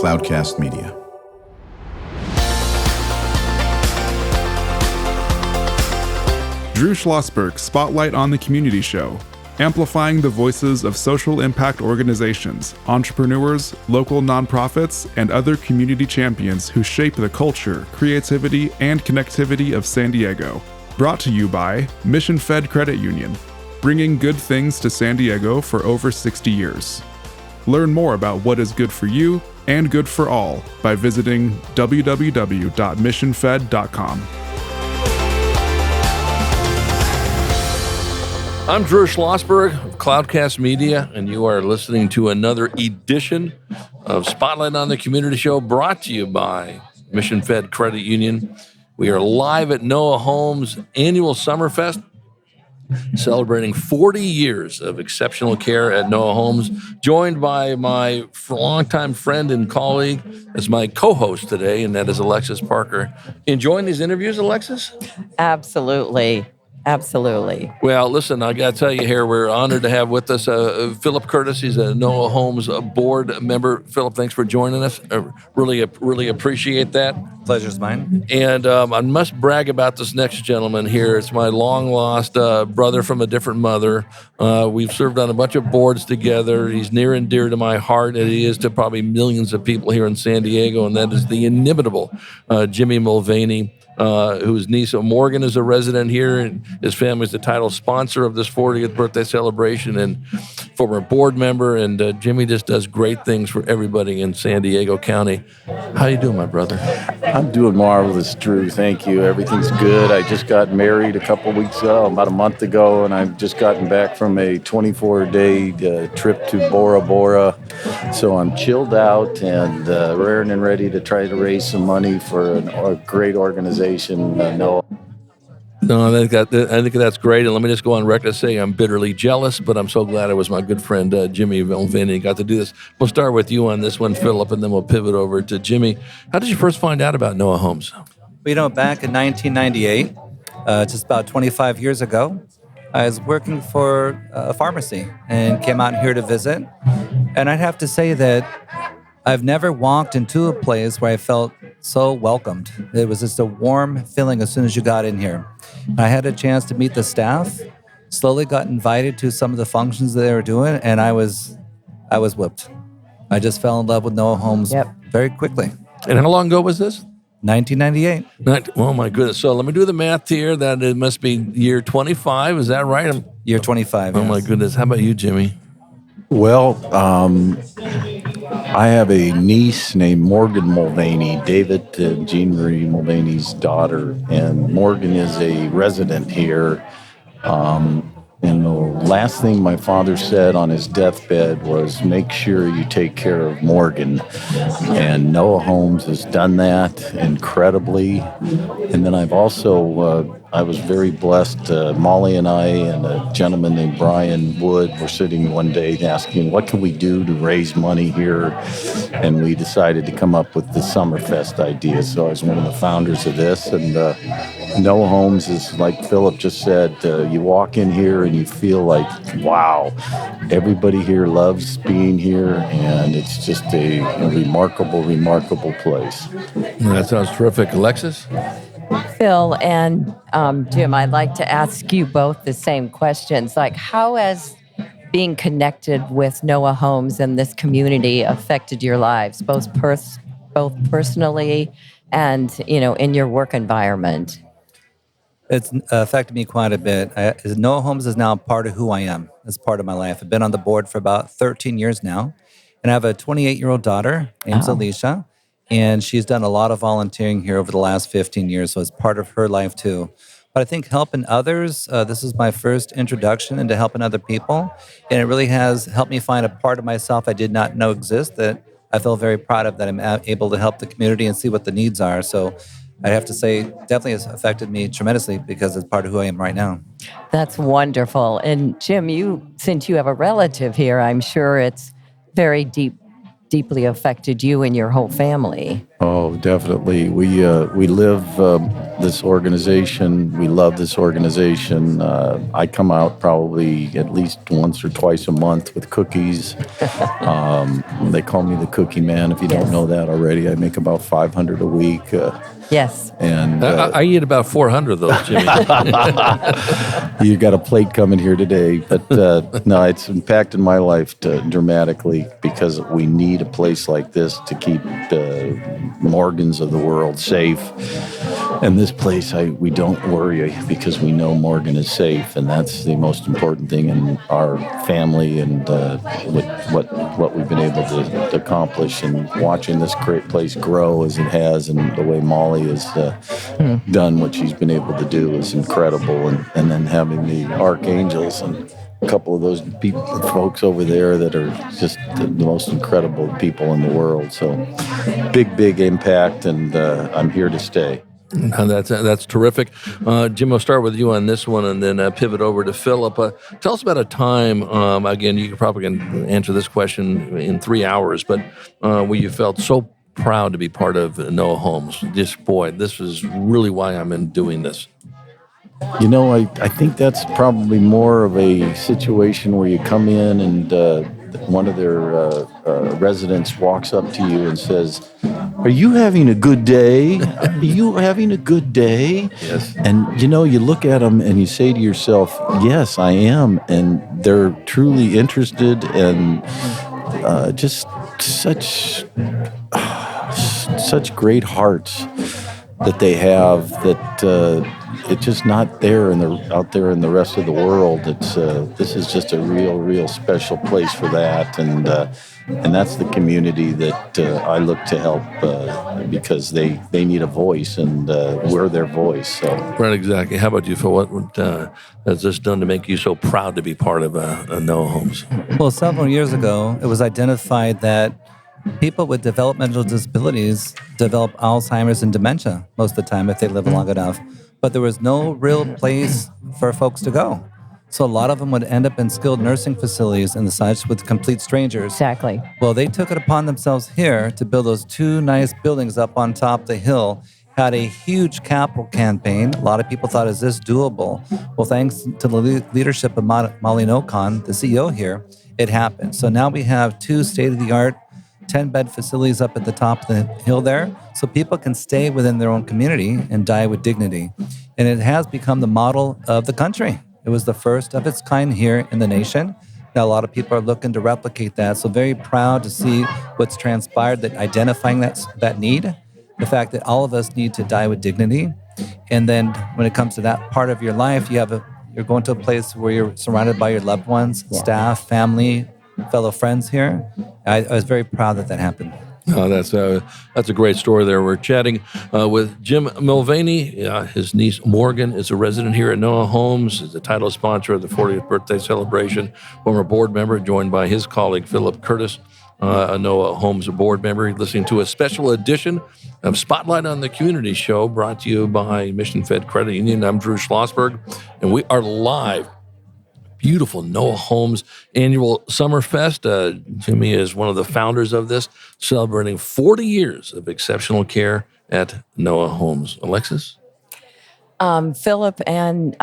Cloudcast Media. Drew Schlosberg Spotlight on the Community Show, amplifying the voices of social impact organizations, entrepreneurs, local nonprofits, and other community champions who shape the culture, creativity, and connectivity of San Diego. Brought to you by Mission Fed Credit Union, bringing good things to San Diego for over 60 years. Learn more about what is good for you and good for all by visiting www.missionfed.com. I'm Drew Schlosberg of Cloudcast Media, and you are listening to another edition of Spotlight on the Community Show, brought to you by Mission Fed Credit Union. We are live at Noah Homes' annual Summerfest, celebrating 40 years of exceptional care at Noah Homes, joined by my longtime friend and colleague as my co-host today, and that is Alexis Parker. Enjoying these interviews, Alexis? Absolutely. Absolutely. Well, listen, I got to tell you here, we're honored to have with us Phillip Curtis. He's a Noah Homes board member. Phillip, thanks for joining us. Really appreciate that. Pleasure's mine. And I must brag about this next gentleman here. It's my long-lost brother from a different mother. We've served on a bunch of boards together. He's near and dear to my heart, and he is to probably millions of people here in San Diego, and that is the inimitable Jimmy Mulvaney, whose niece Morgan is a resident here, and his family is the title sponsor of this 40th birthday celebration and former board member. And Jimmy just does great things for everybody in San Diego County. How you doing, my brother? I'm doing marvelous, Drew. Thank you. Everything's good. I just got married a couple weeks ago, about a month ago, and I've just gotten back from a 24-day trip to Bora Bora. So I'm chilled out and raring and ready to try to raise some money for a great organization, Noah. No, I think that's great. And let me just go on record to say I'm bitterly jealous, but I'm so glad it was my good friend Jimmy Mulvaney got to do this. We'll start with you on this one, Phillip, and then we'll pivot over to Jimmy. How did you first find out about Noah Homes? Well, back in 1998, just about 25 years ago, I was working for a pharmacy and came out here to visit. And I'd have to say that I've never walked into a place where I felt so welcomed. It was just a warm feeling as soon as you got in here. I had a chance to meet the staff, slowly got invited to some of the functions that they were doing, and I was whipped. I just fell in love with Noah Homes very quickly. And how long ago was this? 1998. Oh, my goodness. So let me do the math here. That it must be year 25. Is that right? Year 25, Oh, yes. my goodness. How about you, Jimmy? Well, I have a niece named Morgan Mulvaney, David and Jean Marie Mulvaney's daughter, and Morgan is a resident here. And the last thing my father said on his deathbed was, make sure you take care of Morgan. And Noah Homes has done that incredibly. And then I've also, I was very blessed. Molly and I and a gentleman named Brian Wood were sitting one day asking, what can we do to raise money here? And we decided to come up with the Summerfest idea. So I was one of the founders of this. And Noah Homes is, like Phillip just said, you walk in here and you feel like, wow, everybody here loves being here, and it's just a remarkable, remarkable place. That sounds terrific. Alexis? Phil and Jim, I'd like to ask you both the same questions. Like, how has being connected with Noah Homes and this community affected your lives, both personally and, in your work environment? It's affected me quite a bit. Noah Homes is now part of who I am. It's part of my life. I've been on the board for about 13 years now, and I have a 28-year-old daughter named Alicia, and she's done a lot of volunteering here over the last 15 years, so it's part of her life too. But I think helping others, this is my first introduction into helping other people, and it really has helped me find a part of myself I did not know exist that I feel very proud of, that I'm able to help the community and see what the needs are. So I have to say, definitely has affected me tremendously because it's part of who I am right now. That's wonderful. And Jim, since you have a relative here, I'm sure it's very deeply affected you and your whole family. Oh, definitely. We live this organization. We love this organization. I come out probably at least once or twice a month with cookies. They call me the Cookie Man. If you don't know that already, I make about 500 a week. Yes. And I eat about 400 of those, Jimmy. you got a plate coming here today, but no, it's impacted my life dramatically because we need a place like this to keep the Morgans of the world safe. And this place, we don't worry because we know Morgan is safe, and that's the most important thing in our family and what we've been able to accomplish. And watching this great place grow as it has, and the way Molly has done what she's been able to do is incredible. And then having the archangels and a couple of those folks over there that are just the most incredible people in the world. So big impact, and I'm here to stay. That's terrific. Jim, I'll start with you on this one and then pivot over to Phillip. Tell us about a time, again, you probably can answer this question in 3 hours, but where you felt so proud to be part of Noah Homes. Just, boy, this is really why I'm doing this. You know, I think that's probably more of a situation where you come in and one of their residents walks up to you and says, "Are you having a good day? Are you having a good day?" Yes. And, you know, you look at them and you say to yourself, "Yes, I am." And they're truly interested, and just such great hearts that they have that it's just not there out there in the rest of the world. It's this is just a real special place for that, and that's the community that I look to help because they need a voice, and we're their voice. So Right, exactly. How about you, Phil? What has this done to make you so proud to be part of Noah Homes? Well, several years ago, it was identified that people with developmental disabilities develop Alzheimer's and dementia most of the time if they live long enough. But there was no real place for folks to go. So a lot of them would end up in skilled nursing facilities and such with complete strangers. Exactly. Well, they took it upon themselves here to build those 2 nice buildings up on top of the hill, had a huge capital campaign. A lot of people thought, is this doable? Well, thanks to the leadership of Molly Nokon, the CEO here, it happened. So now we have 2 state-of-the-art 10-bed facilities up at the top of the hill there, so people can stay within their own community and die with dignity. And it has become the model of the country. It was the first of its kind here in the nation. Now, a lot of people are looking to replicate that, so very proud to see what's transpired, that identifying that need, the fact that all of us need to die with dignity. And then when it comes to that part of your life, you're going to a place where you're surrounded by your loved ones, staff, family, fellow friends here. I was very proud that happened. That's a great story there. We're chatting with Jim Mulvaney. His niece Morgan is a resident here at Noah Homes, is the title sponsor of the 40th birthday celebration, former board member, joined by his colleague Phillip Curtis, a Noah Homes board member. You're listening to a special edition of Spotlight on the Community Show, brought to you by Mission Fed Credit Union. I'm Drew Schlosberg, and we are live. Beautiful Noah Homes annual Summerfest. Jimmy is one of the founders of this, celebrating 40 years of exceptional care at Noah Homes. Alexis? Phillip and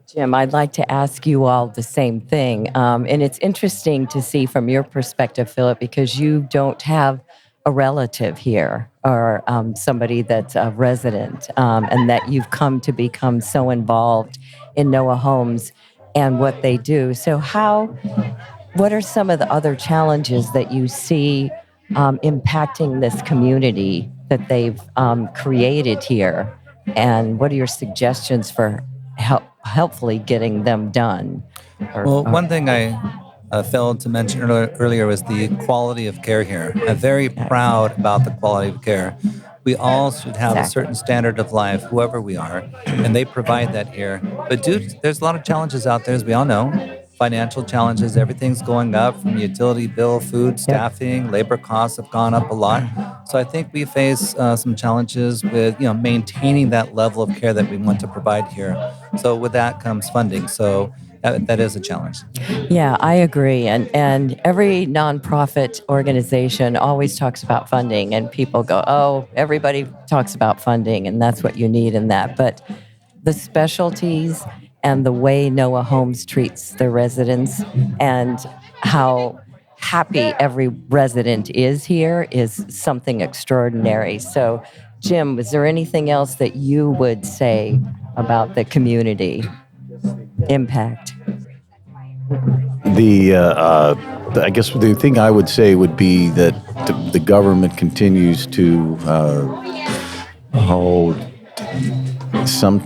Jim, I'd like to ask you all the same thing. And it's interesting to see from your perspective, Phillip, because you don't have a relative here or somebody that's a resident, and that you've come to become so involved in Noah Homes and what they do. So what are some of the other challenges that you see impacting this community that they've created here? And what are your suggestions for helpfully getting them done? One thing I failed to mention earlier was the quality of care here. I'm very proud about the quality of care. We all should have a certain standard of life, whoever we are, and they provide that here. But there's a lot of challenges out there, as we all know. Financial challenges, everything's going up from utility bill, food, staffing, labor costs have gone up a lot. So I think we face some challenges with maintaining that level of care that we want to provide here. So with that comes funding. So that is a challenge. Yeah, I agree. And every nonprofit organization always talks about funding, and people go, oh, everybody talks about funding, and that's what you need in that. But the specialties and the way Noah Homes treats their residents and how happy every resident is here is something extraordinary. So, Jim, is there anything else that you would say about the community impact? I guess the thing I would say would be that the government continues to hold some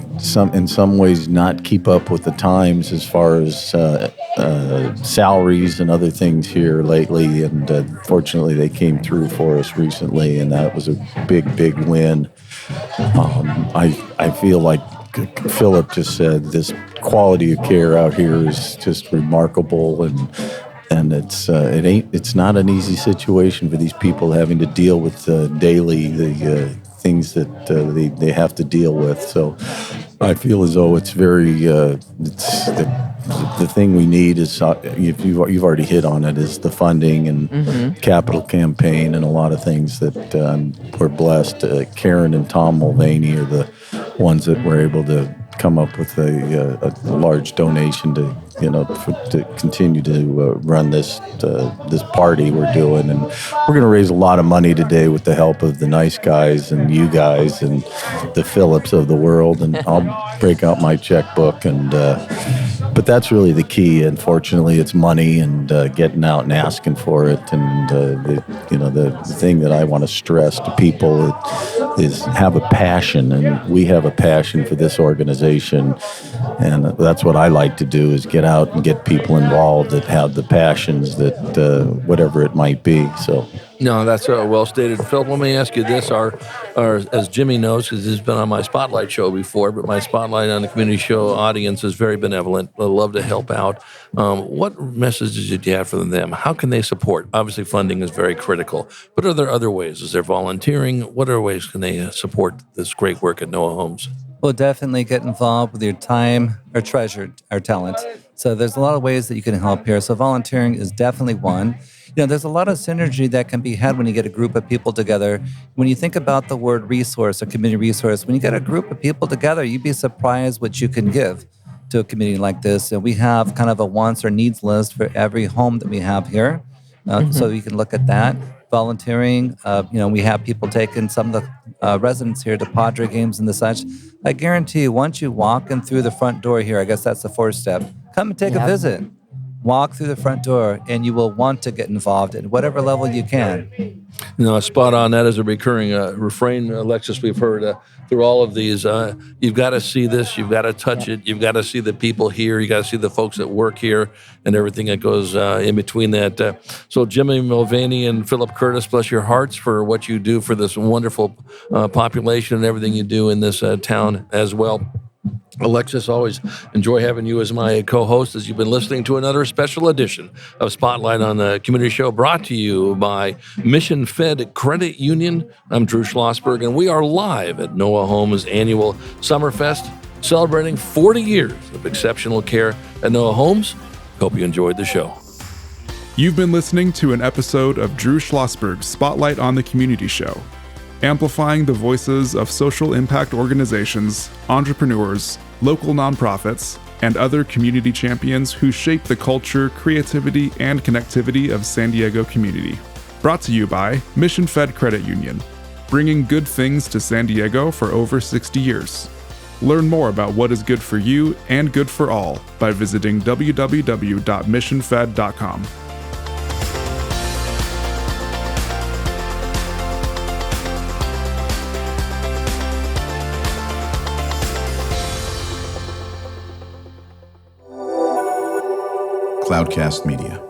in some ways not keep up with the times as far as salaries and other things here lately, and fortunately they came through for us recently, and that was a big win. I feel like Phillip just said, this quality of care out here is just remarkable, and it's not an easy situation for these people having to deal with daily the things that they have to deal with. So I feel as though it's very it's the thing we need is you've already hit on it, is the funding and capital campaign and a lot of things that we're blessed. Karen and Tom Mulvaney are the ones that were able to come up with a large donation to continue to run this party we're doing, and we're going to raise a lot of money today with the help of the nice guys and you guys and the Phillips of the world, and I'll break out my checkbook but that's really the key. Unfortunately, it's money and getting out and asking for it. And the thing that I want to stress to people is have a passion, and we have a passion for this organization. And that's what I like to do, is get out and get people involved that have the passions that whatever it might be. So. No, that's well stated. Phil, let me ask you this. Our as Jimmy knows, because he's been on my Spotlight show before, but my Spotlight on the community show audience is very benevolent. They love to help out. What messages did you have for them? How can they support? Obviously, funding is very critical, but are there other ways? Is there volunteering? What other ways can they support this great work at Noah Homes? Well, definitely get involved with your time or treasure or talent. So there's a lot of ways that you can help here. So volunteering is definitely one. There's a lot of synergy that can be had when you get a group of people together. When you think about the word resource or community resource, when you get a group of people together, you'd be surprised what you can give to a community like this. And we have kind of a wants or needs list for every home that we have here. So you can look at that. Volunteering, we have people taking some of the residents here to Padre games and the such. I guarantee you, once you walk in through the front door here, I guess that's the first step, come and take a visit. Walk through the front door, and you will want to get involved at whatever level you can. Spot on. That is a recurring refrain, Alexis, we've heard through all of these. You've got to see this. You've got to touch it. You've got to see the people here. You got to see the folks that work here and everything that goes in between that. So Jimmy Mulvaney and Phillip Curtis, bless your hearts for what you do for this wonderful population and everything you do in this town as well. Alexis, always enjoy having you as my co-host as you've been listening to another special edition of Spotlight on the Community Show, brought to you by Mission Fed Credit Union. I'm Drew Schlosberg, and we are live at Noah Homes' annual Summerfest, celebrating 40 years of exceptional care at Noah Homes. Hope you enjoyed the show. You've been listening to an episode of Drew Schlosberg's Spotlight on the Community Show, amplifying the voices of social impact organizations, entrepreneurs, local nonprofits, and other community champions who shape the culture, creativity, and connectivity of San Diego community. Brought to you by Mission Fed Credit Union, bringing good things to San Diego for over 60 years. Learn more about what is good for you and good for all by visiting www.missionfed.com. Cloudcast Media.